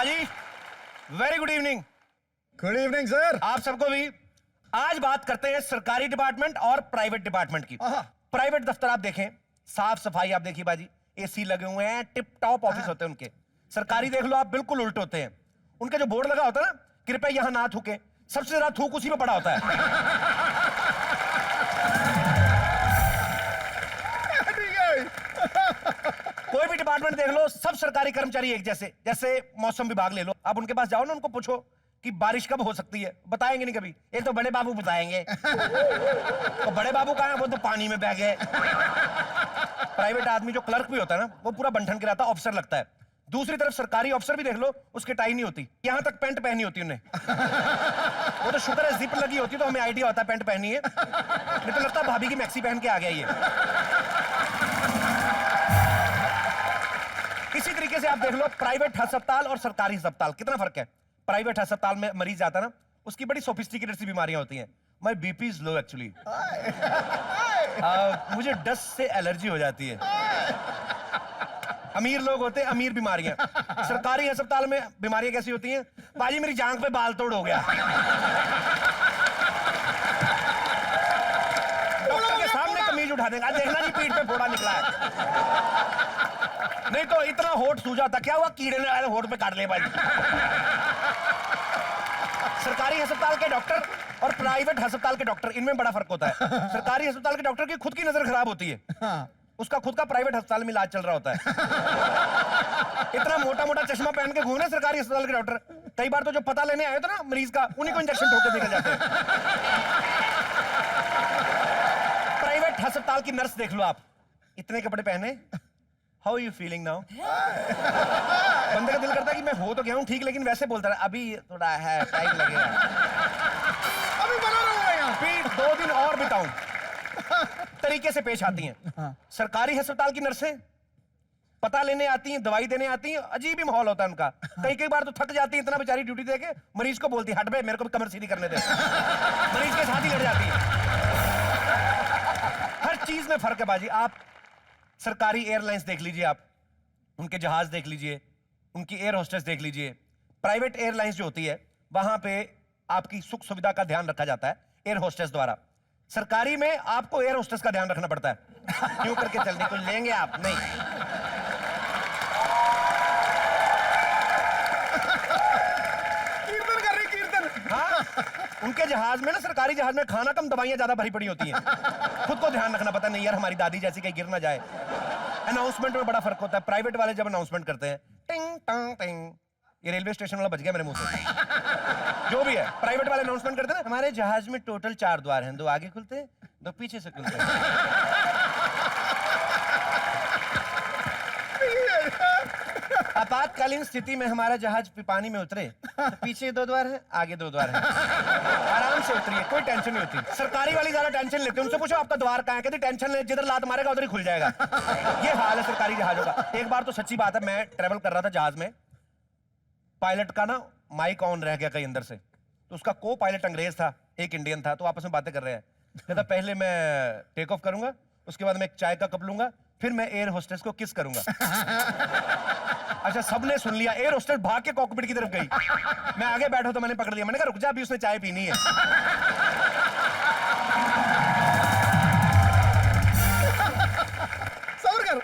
बाजी very good evening. Good evening sir. आप सबको भी। आज बात करते हैं सरकारी डिपार्टमेंट और प्राइवेट डिपार्टमेंट की। प्राइवेट दफ्तर आप देखें, साफ सफाई आप देखिए बाजी, एसी लगे हुए हैं, टिप टॉप ऑफिस होते हैं उनके। सरकारी देख लो आप, बिल्कुल उल्टे होते हैं। उनका जो बोर्ड लगा होता है ना, कृपया यहां ना थूके, सबसे ज्यादा थूक उसी में पड़ा होता है। कोई भी डिपार्टमेंट देख लो, सब सरकारी कर्मचारी एक जैसे। जैसे मौसम विभाग ले लो, आप उनके पास जाओ ना, उनको पूछो कि बारिश कब हो सकती है, बताएंगे नहीं कभी। ये तो बड़े बाबू बताएंगे। तो बड़े बाबू कहाँ है? वो तो पानी में बह गए। प्राइवेट आदमी जो क्लर्क भी होता है ना, वो पूरा बंठन गिराता, ऑफिसर लगता है। दूसरी तरफ सरकारी अफसर भी देख लो, उसकी टाई नहीं होती, यहां तक पैंट पहनी होती उन्हें। वो तो शुक्र है जिप लगी होती तो हमें आइडिया होता है पैंट पहनी है, नहीं तो लगता भाभी की मैक्सी पहन के आ गया ये। इसी तरीके से आप देख लो प्राइवेट अस्पताल और सरकारी अस्पताल, कितना फर्क है। प्राइवेट अस्पताल में मरीज आता है ना, उसकी बड़ी सोफिस्टिकेटेड सी बीमारियां होती हैं। My BP is low actually, मुझे डस्ट से एलर्जी हो जाती है। अमीर लोग होते हैं, अमीर बीमारियां। सरकारी अस्पताल में बीमारियां कैसी होती हैं? बाजी मेरी जांघ पे बाल तोड़ हो गया, डॉक्टर के सामने कमीज उठा देगा, देखना जी पीठ पे फोड़ा निकला है। नहीं तो इतना होठ सूजा था, क्या हुआ? कीड़े ने आए होठ पे काट ले भाई। सरकारी अस्पताल के डॉक्टर और प्राइवेट अस्पताल के डॉक्टर, इनमें बड़ा फर्क होता है। सरकारी अस्पताल के डॉक्टर की खुद की नजर खराब होती है, उसका खुद का प्राइवेट अस्पताल में इलाज चल रहा होता है। इतना मोटा मोटा चश्मा पहन के घूमने सरकारी अस्पताल के डॉक्टर। कई बार तो जो पता लेने आए थे ना मरीज का, उन्हीं को इंजेक्शन ठोक के निकल जाते हैं। प्राइवेट अस्पताल की नर्स देख लो आप, इतने कपड़े पहने, हाउ यू फीलिंग नाउ? बंदे का दिल करता है कि मैं हो तो गया हूं ठीक, लेकिन वैसे बोलता है अभी थोड़ा है, टाइम लगेगा, अभी बना रहूंगा यहाँ। फिर 2 दिन और बिताऊं, तरीके से पेश आती हैं। सरकारी अस्पताल की नर्सें पता लेने आती हैं, दवाई देने आती हैं, अजीब ही माहौल होता है उनका। कई बार तो थक जाती है, इतना बेचारी ड्यूटी देके मरीज को बोलती है हट बे, मेरे को भी कमर सीधी करने दे। मरीज के साथ ही लड़ जाती है। हर चीज में फर्क है बाजी। आप सरकारी एयरलाइंस देख लीजिए, आप उनके जहाज देख लीजिए, उनकी एयर होस्टेस देख लीजिए। प्राइवेट एयरलाइंस जो होती है वहां पे आपकी सुख सुविधा का ध्यान रखा जाता है एयर होस्टेस द्वारा। सरकारी में आपको एयर होस्टेस का ध्यान रखना पड़ता है। क्यों करके चलने को लेंगे आप? नहीं। कीर्तन कर रही, कीर्तन। हाँ, उनके जहाज में ना, सरकारी जहाज में खाना कम, दवाइयां ज्यादा भरी पड़ी होती हैं। खुद को ध्यान रखना पता नहीं यार, हमारी दादी जैसी कहीं गिर ना जाए। अनाउंसमेंट में बड़ा फर्क होता है। प्राइवेट वाले जब अनाउंसमेंट करते हैं, टिंग टंग टिंग, ये रेलवे स्टेशन वाला बच गया मेरे मुंह से। जो भी है, प्राइवेट वाले अनाउंसमेंट करते हैं ना, हमारे जहाज में टोटल 4 द्वार हैं, 2 आगे खुलते हैं, 2 पीछे से खुलते हैं। आपातकालीन स्थिति में हमारा जहाज पानी में उतरे तो पीछे 2 द्वार हैं, आगे 2 द्वार हैं। आराम से उतरिए, कोई टेंशन नहीं होती। सरकारी वाली ज्यादा टेंशन लेते हैं, उनसे पूछो आपका द्वार कहाँ है, कहते टेंशन ले, जिधर लात मारेगा उधर ही खुल जाएगा। ये हाल है सरकारी जहाजों का। एक बार तो सच्ची बात है, मैं ट्रेवल कर रहा था जहाज में, पायलट का ना माइक ऑन रह गया कहीं अंदर से, तो उसका को पायलट अंग्रेज था, एक इंडियन था, तो आपस में बातें कर रहे हैं। कहता पहले मैं टेक ऑफ करूंगा, उसके बाद मैं एक चाय का कप लूंगा, फिर मैं एयर होस्टेस को किस करूंगा। अच्छा, सबने सुन लिया, एयर होस्टेस भाग के कॉकपिट की तरफ गई। मैं आगे बैठा तो मैंने पकड़ लिया, मैंने कहा रुक जा, अभी उसने चाय पीनी है। सब्र कर।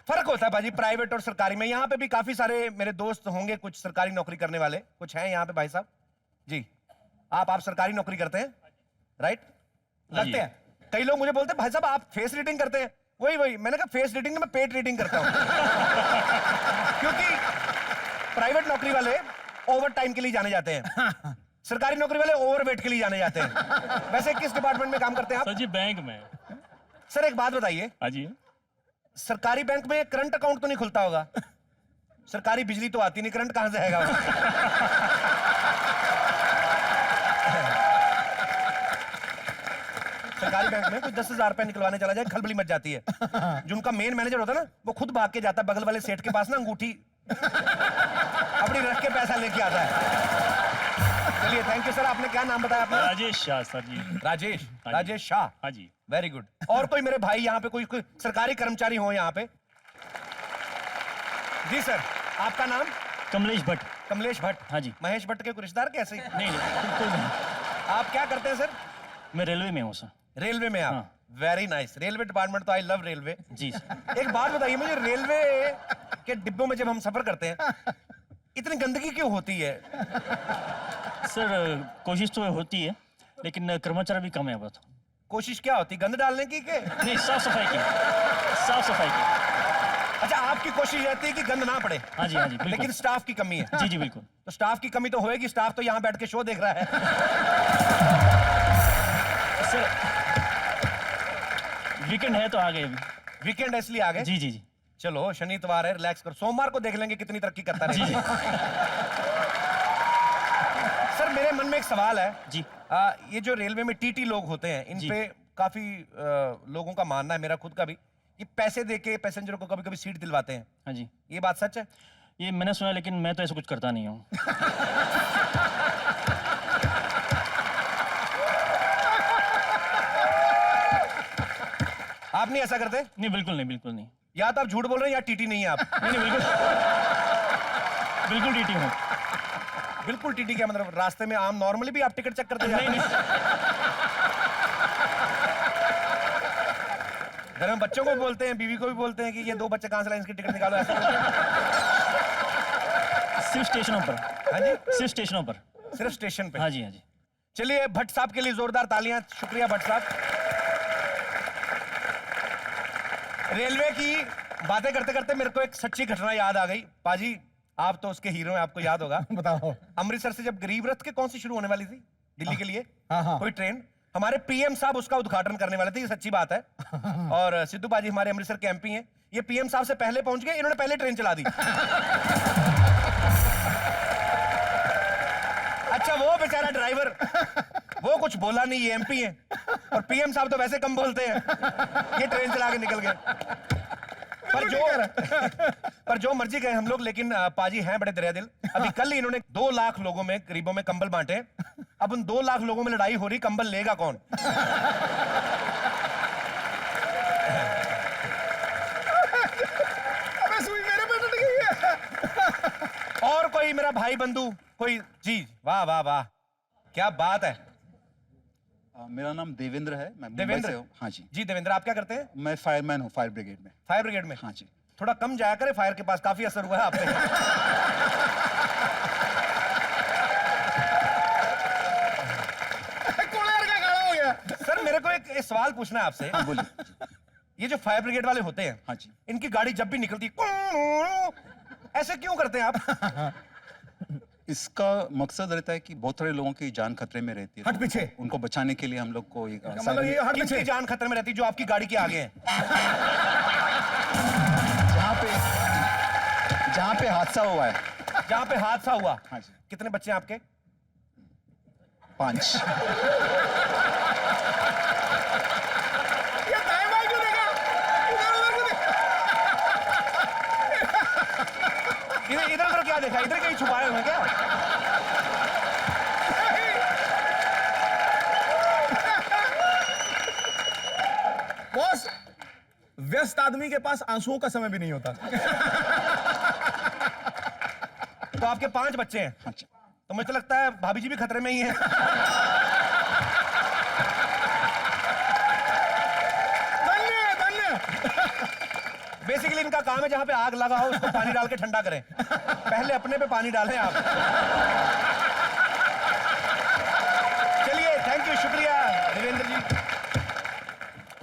फर्क होता है बाजी प्राइवेट और सरकारी में। यहाँ पे भी काफी सारे मेरे दोस्त होंगे, कुछ सरकारी नौकरी करने वाले, कुछ हैं यहाँ पे भाई साहब जी। आप सरकारी नौकरी करते हैं राइट? लगते हैं। कई लोग मुझे बोलते हैं भाई साहब आप फेस रीडिंग करते हैं। वही मैंने कहा फेस रीडिंग में पेट रीडिंग करता हूं। क्योंकि प्राइवेट नौकरी वाले ओवर टाइम के लिए जाने जाते हैं, सरकारी नौकरी वाले ओवरवेट के लिए जाने जाते हैं। वैसे किस डिपार्टमेंट में काम करते हैं आप? सर जी बैंक में। सर एक बात बताइए, हाँ जी। सरकारी बैंक में करंट अकाउंट तो नहीं खुलता होगा? सरकारी बिजली तो आती नहीं, करंट कहां से आएगा? सरकारी बैंक में कुछ 10,000 रुपए निकलवाने चला जाए, खलबली मच जाती है। जो उनका मेन मैनेजर होता है ना, वो खुद भाग के जाता है बगल वाले सेठ के पास ना, अंगूठी अपनी रख के पैसा लेके आता है। चलिए थैंक यू सर। आपने क्या नाम बताया अपना? राजेश शाह सर जी। राजेश, हाँ जी। राजेश शाह। हाँ जी। Very good. और कोई मेरे भाई यहाँ पे कोई सरकारी कर्मचारी हो यहाँ पे? जी सर, आपका नाम? कमलेश भट्ट। कमलेश भट्ट। हाँ जी। महेश भट्ट के कोई रिश्तेदार कैसे? नहीं नहीं, बिल्कुल नहीं। आप क्या करते हैं सर? मैं रेलवे में हूँ सर। रेलवे में आप? हाँ। Very nice. रेलवे डिपार्टमेंट तो आई लव रेलवे। जी सर। एक बात बताइए मुझे, रेलवे के डिब्बों में जब हम सफर करते हैं इतनी गंदगी क्यों होती है? सर कोशिश तो होती है, लेकिन कर्मचारी भी कम है बहुत। कोशिश क्या होती, गंद डालने की के? नहीं, साफ सफाई की। साफ सफाई की। अच्छा, आपकी कोशिश रहती है कि गंद ना पड़े। हाँ जी, हाँ जी, बिल्कुल। लेकिन स्टाफ की कमी है। जी जी बिल्कुल। तो स्टाफ की कमी तो होएगी, स्टाफ तो यहाँ बैठ के शो देख रहा है। सर वीकेंड है तो आ गए अभी। वीकेंड है इसलिए आ गए? जी जी जी। चलो शनि इतवार है, रिलैक्स करो, सोमवार को देख लेंगे कितनी तरक्की करता जी जी। रहेगा। सर मेरे मन में एक सवाल है जी। ये जो रेलवे में टीटी लोग होते हैं, इन जी। पे काफी लोगों का मानना है, मेरा खुद का भी, कि पैसे देके पैसेंजरों को कभी कभी सीट दिलवाते हैं। हाँ जी, ये बात सच है? ये मैंने सुना, लेकिन मैं तो ऐसा कुछ करता नहीं हूँ। आप नहीं ऐसा करते? नहीं, बिल्कुल नहीं, बिल्कुल नहीं। या तो आप झूठ बोल रहे हैं या टीटी नहीं है आप। नहीं नहीं, बिल्कुल बिल्कुल टीटी हूँ। बिल्कुल टीटी क्या मतलब? रास्ते में आम नॉर्मली भी आप टिकट चेक करते जाते नहीं हैं? घर में बच्चों को भी बोलते हैं, बीवी को भी बोलते हैं कि ये 2 बच्चे कहां से लाए, इसकी टिकट निकालो, ऐसा बोलते हैं? सिर्फ स्टेशनों पर। हाँ जी, सिर्फ स्टेशनों पर। सिर्फ स्टेशन पे? हाँ जी, हाँ जी। चलिए भट्ट साहब के लिए जोरदार तालियां। शुक्रिया भट्ट साहब। रेलवे की बातें करते करते मेरे को एक सच्ची घटना याद आ गई। पाजी आप तो उसके हीरो हैं, आपको याद होगा। बताओ। अमृतसर से जब गरीब रथ के कौन सी शुरू होने वाली थी दिल्ली के लिए, हाँ। कोई ट्रेन, हमारे पीएम साहब उसका उद्घाटन करने वाले थे, ये सच्ची बात है। और सिद्धू बाजी हमारे अमृतसर के एमपी हैं, ये पीएम साहब से पहले पहुंच गए, इन्होंने पहले ट्रेन चला दी। अच्छा वो बेचारा ड्राइवर, वो कुछ बोला नहीं, ये एमपी है, और पीएम साहब तो वैसे कम बोलते हैं, ये ट्रेन चला के निकल गए। पर जो मर्जी कहे हम लोग, लेकिन पाजी हैं बड़े दरिया दिल। अभी कल इन्होंने 2 लाख लोगों में, गरीबों में कंबल बांटे। अब उन 2 लाख लोगों में लड़ाई हो रही, कंबल लेगा कौन? अबे सुई मेरे पे टूट गई है। और कोई मेरा भाई बंधु कोई? जी, वाह वाह वाह, क्या बात है। मेरा नाम देवेंद्र है, मैं मुंबई देवेंद्र? से हूँ। हाँ जी। जी देवेंद्र, आप क्या करते हैं? मैं फायरमैन हूँ, फायर ब्रिगेड में। फायर ब्रिगेड में? हाँ जी। थोड़ा कम जाया करे फायर के पास, काफी असर हुआ है आप पे। कोड़ेर का गाड़ा हो गया। सर मेरे को एक सवाल पूछना है आपसे। हाँ बोलिए। ये जो फायर ब्रिगेड वाले होते हैं, हाँ जी। इनकी गाड़ी जब भी निकलती है, ऐसे क्यों करते हैं आप? इसका मकसद रहता है कि बहुत सारे लोगों की जान खतरे में रहती है, हट पीछे। उनको बचाने के लिए हम लोग को एक मतलब ये हट किसकी पीछे। जान खतरे में रहती है? जो आपकी गाड़ी के आगे हैं। जहाँ पे हादसा हुआ है। जहाँ पे हादसा हुआ। हाँ जी। कितने बच्चे हैं आपके? 5। ये दाएं बाएं क्यों देखा? इधर उधर क्यों देखा? इधर इधर उधर क्या देखा? इधर कहीं छुपाए हुए हैं क्या? बॉस, व्यस्त आदमी के पास आंसुओं का समय भी नहीं होता। तो आपके 5 बच्चे हैं, हाँ जी। तो मुझे तो लगता है भाभी जी भी खतरे में ही हैं। धन्य धन्य। बेसिकली इनका काम है जहां पे आग लगा हो उसको पानी डाल के ठंडा करें। पहले अपने पे पानी डालें आप। चलिए, थैंक यू, शुक्रिया देवेंद्र जी।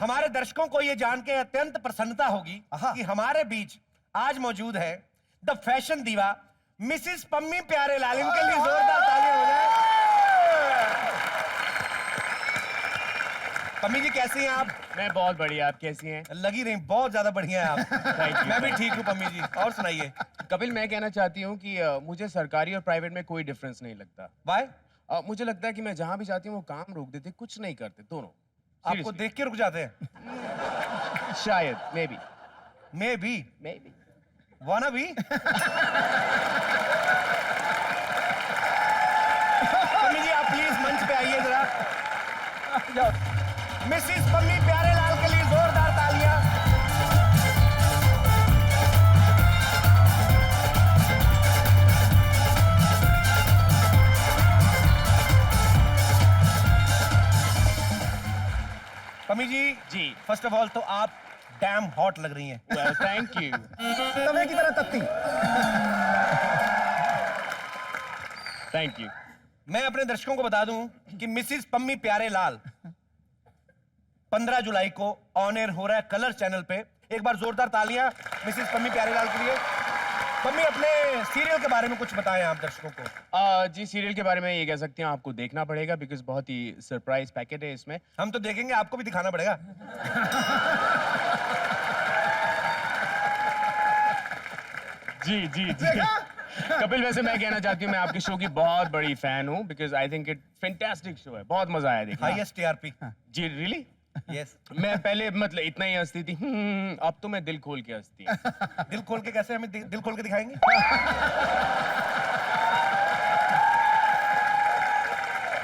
हमारे दर्शकों को ये जान के अत्यंत प्रसन्नता होगी कि हमारे बीच आज मौजूद है द फैशन दीवा मिसिस पम्मी प्यारेलाल। इनके लिए जोरदार तालियां हो जाए। पम्मी जी कैसी हैं आप? मैं बहुत बढ़िया, आप कैसी हैं? लगी रही, बहुत ज्यादा बढ़िया है आप। Thank you, मैं भी ठीक हूँ पम्मी जी। और सुनाइए। कपिल, मैं कहना चाहती हूँ कि मुझे सरकारी और प्राइवेट में कोई डिफरेंस नहीं लगता। वाई? मुझे लगता है कि मैं जहाँ भी जाती हूँ वो काम रोक देते, कुछ नहीं करते, दोनों। आपको देख के रुक जाते हैं? शायद, मे बी। मे बी वाना भी। पम्मी जी आप प्लीज मंच पे आइए जरा। मिसिस पम्मी प्यारेलाल के लिए जोरदार तालियां। जी। फर्स्ट ऑफ ऑल तो आप डैम हॉट लग रही हैं। Well, thank you. तवे की तरह तत्ती। Thank you. मैं अपने दर्शकों को बता दूं कि मिसिस पम्मी प्यारे लाल 15 जुलाई को ऑन एयर हो रहा है कलर चैनल पे। एक बार जोरदार तालियां मिसिस पम्मी प्यारे लाल के लिए। पम्मी, अपने सीरियल के बारे में कुछ बताएं आप दर्शकों को। जी, सीरियल के बारे में ये कह सकते हैं आपको देखना पड़ेगा बिकॉज बहुत ही सरप्राइज पैकेट है इसमें। हम तो देखेंगे, आपको भी दिखाना पड़ेगा। जी जी जी। कपिल, वैसे मैं कहना चाहती हूँ मैं आपके शो की बहुत बड़ी फैन हूँ because I think it fantastic show है, बहुत मजा आया देखने में। Highest TRP. जी रियली? यस। मैं पहले मतलब इतना ही हंसती थी, अब तो मैं दिल खोल के हंसती हूँ। दिल खोल के कैसे? हमें दिल खोल के दिखाएंगे?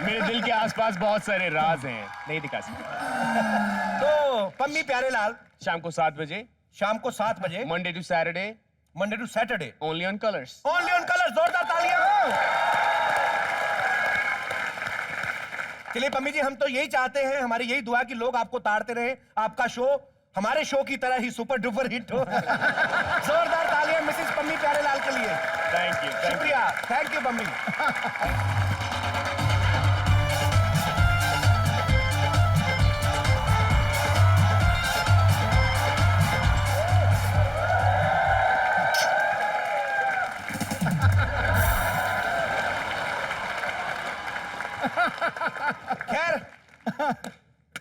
मेरे दिल के आसपास बहुत सारे राज हैं, नहीं दिखा सकते। तो पम्मी प्यारे लाल शाम को 7 बजे, शाम को 7 बजे, Monday to Saturday, Monday to Saturday, only on Colors. Only on Colors. जोरदार तालियां। चलिए पम्मी जी, हम तो यही चाहते हैं, हमारी यही दुआ कि लोग आपको ताड़ते रहे, आपका शो हमारे शो की तरह ही सुपर डुपर हिट हो। जोरदार तालियां मिसिस पम्मी प्यारे लाल के लिए। Thank you. शुक्रिया, थैंक यू पम्मी। खैर,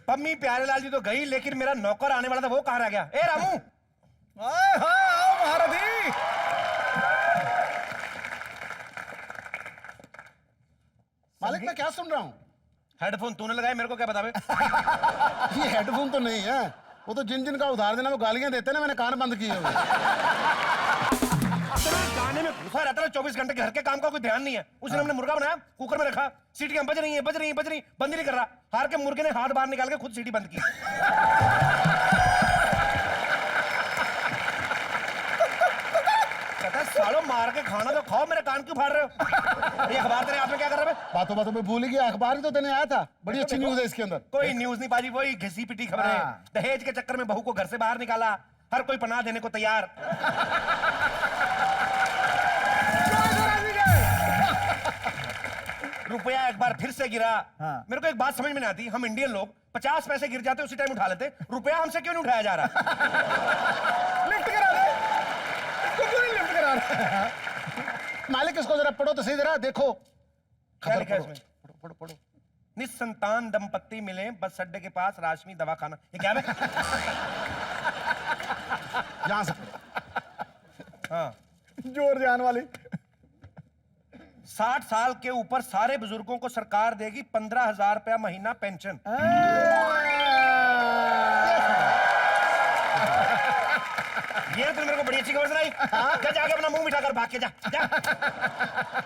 पम्मी प्यारेलाल जी तो गई, लेकिन मेरा नौकर आने वाला था, वो कहाँ रह गया? ए रामू, आए हाय, आओ महारथी। मालिक, मैं क्या सुन रहा हूँ? हेडफोन तूने लगाए, मेरे को क्या बतावे? ये हेडफोन तो नहीं है, वो तो जिन जिन का उधार देना वो गालियां देते ना, मैंने कान बंद किए हुए। गाने में घुसा रहता है 24 घंटे, घर के काम का कोई ध्यान नहीं है। उस दिन हमने मुर्गा बनाया, कुकर में रखा, सीटियां बज रही हैं, बज रही हैं, बज रही, बंद ही नहीं कर रहा। हार के मुर्गे ने हाथ बाहर निकाल के खुद सीटी बंद की। कहता है, सालों मार के खाना तो खाओ, मेरे कान क्यों फाड़ रहे हो? ये अखबार तेरे हाथ में क्या कर रहे हो? बातों बातों में भूल ही गया, अखबार ही तो देने आया था। बड़ी अच्छी न्यूज है इसके अंदर। कोई न्यूज नहीं पाजी, वही घिसी पिटी खबरें। हाँ। दहेज के चक्कर में बहू को घर से बाहर निकाला, हर कोई पनाह देने को तैयार। रुपया एक बार फिर से गिरा। हाँ। मेरे को एक बात समझ में नहीं आती, हम इंडियन लोग 50 पैसे गिर जाते उसी टाइम उठा लेते, रुपया हमसे क्यों नहीं उठाया जा रहा? लिफ्ट करा दे, इसको क्यों नहीं लिफ्ट करा रहा? मालिक, इसको जरा पढ़ो तो सही, जरा देखो क्या लिखा है पढ़ो, इसमें? पढ़ो पढ़ो पढ़ो। निस्संतान दंपत्ति मिले बस अड्डे के पास राशमी दवाखाना। ये क्या है? यहां से पढ़ो। हाँ। जोर जान वाली। 60 साल के ऊपर सारे बुजुर्गों को सरकार देगी 15,000 रुपया महीना पेंशन। ये तो मेरे को बड़ी अच्छी खबर सुनाई। जा जाके अपना मुंह मिठा कर भाग के जा।